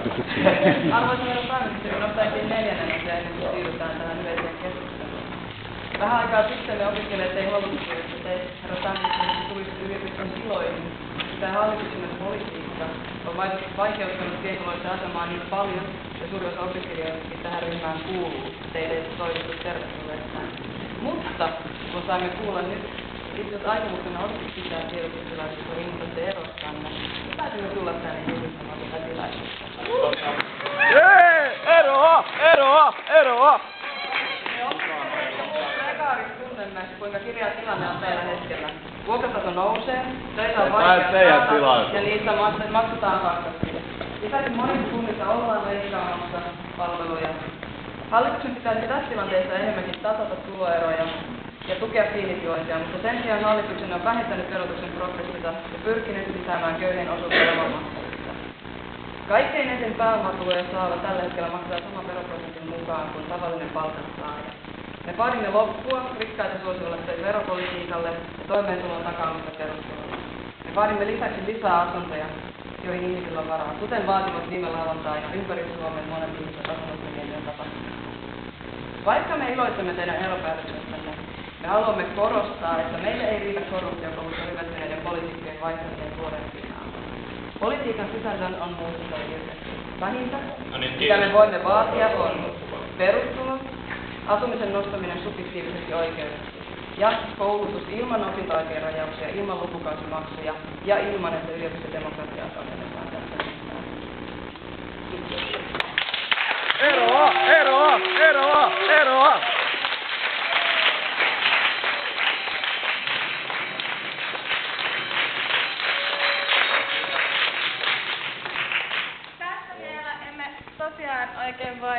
kysymyksiä. Arvoisa herra pääministeri, nostaisin neljännen asian ennen kuin siirrytään tähän yleiseen keskusteluun. Vähän aikaa sitten me opiskelijat ei haluttu, että te, herra pääministeri, tulisitte yliopiston tiloihin. Tämä hallituksen politiikka on vaikeuttanut pienituloisten asemaa niin paljon, ja suurin osa opiskelijoistakin tähän ryhmään kuuluu. Teille ei toivottu tervetulleeksi. Mutta kun saamme kuulla nyt, itse asiassa aikomuksena olisi pitää tiedotustilaisuutta, kun innostatte erostanne, niin pääsimme tulla tänne julistamaan tätä tilaisuutta. Eroa! Me opiskelijat tunnemme, kuinka kirjaa tilanne on tällä hetkellä. Vuokrataso nousee, töitä on vaikea saada ja niistä maksetaan kaksasti. Lisäksi monissa kunnissa ollaan leikkaamassa palveluja. Hallituksen pitäisi tässä tilanteessa enemmänkin tasata tuloeroja ja tukea pienituloisia, mutta sen sijaan hallituksen on vähentänyt verotuksen progressiota ja pyrkinyt lisäämään köyhien osuutta veronmaksajista. Kaikkein eniten pääomatuloja saava tällä hetkellä maksaa saman veroprosentin mukaan kuin tavallinen palkansaaja. Me vaadimme loppua rikkaita suosivalle veropolitiikalle ja toimeentulon takaamista perusturvaa. Me vaadimme lisäksi lisää asuntoja, joihin ihmisillä on varaa, kuten vaativat viime lauantaina ympäri Suomen monet ihmiset asunnottomien tapahtumista. Vaikka me iloitsemme teidän eropäätöksestänne, me haluamme korostaa, että meille ei riitä korruptiokoulussa hyvästyneiden poliitikkojen vaihtaminen vuoden sisällä. Politiikan sisällön on muutettava irti. Vähintä, mitä me voimme vaatia, on perustulo, asumisen nostaminen subjektiivisesti oikeudeksi ja koulutus ilman opintoaikeen rajauksia, ilman lukukausimaksuja ja ilman, että yliopistodemokratiaa sovelletaan tässä mitään. Eroa! Tässä vielä emme tosiaan oikein voi